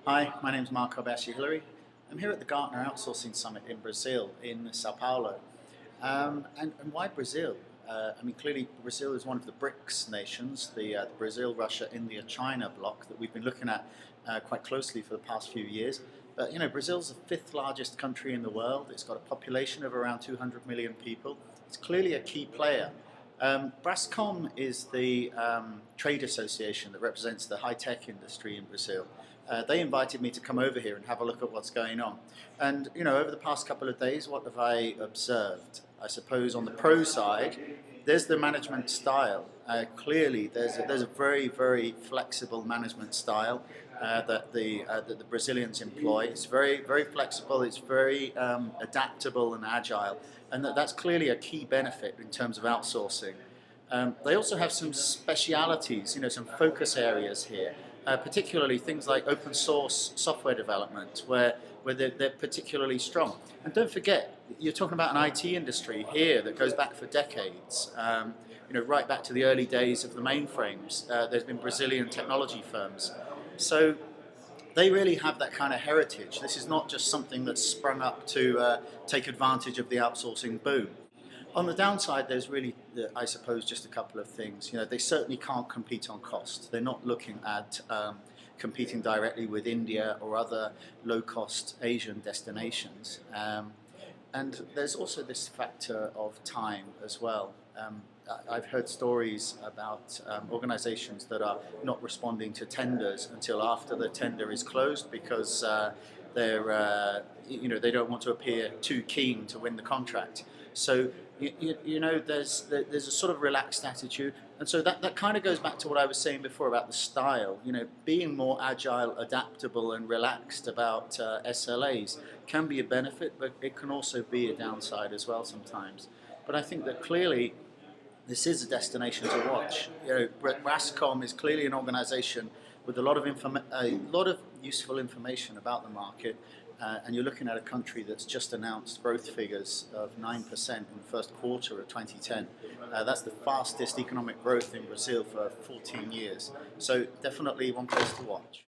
Hi, my name is Kobayashi-Hillary. I'm here at the Gartner Outsourcing Summit in Brazil, in São Paulo. And why Brazil? Clearly Brazil is one of the BRICS nations, the Brazil, Russia, India, China bloc that we've been looking at quite closely for the past few years. But Brazil's the fifth largest country in the world. It's got a population of around 200 million people. It's clearly a key player. Brasscom is the trade association that represents the high-tech industry in Brazil. They invited me to come over here and have a look at what's going on. And over the past couple of days, what have I observed? I suppose on the pro side, there's the management style. Clearly, there's a very, very flexible management style that the Brazilians employ. It's very, very flexible. It's very adaptable and agile, and that's clearly a key benefit in terms of outsourcing. They also have some specialities, some focus areas here, particularly things like open source software development, where they're particularly strong. And don't forget, you're talking about an IT industry here that goes back for decades. Right back to the early days of the mainframes. There's been Brazilian technology firms. So they really have that kind of heritage. This is not just something that's sprung up to take advantage of the outsourcing boom. On the downside, there's really, I suppose, just a couple of things. They certainly can't compete on cost. They're not looking at competing directly with India or other low-cost Asian destinations. And there's also this factor of time as well. I've heard stories about organizations that are not responding to tenders until after the tender is closed because they don't want to appear too keen to win the contract. So there's a sort of relaxed attitude, and so that kind of goes back to what I was saying before about the style. Being more agile, adaptable, and relaxed about SLAs can be a benefit, but it can also be a downside as well sometimes. But I think that clearly this is a destination to watch. Brasscom is clearly an organisation with a lot of useful information about the market. And you're looking at a country that's just announced growth figures of 9% in the first quarter of 2010. That's the fastest economic growth in Brazil for 14 years. So definitely one place to watch.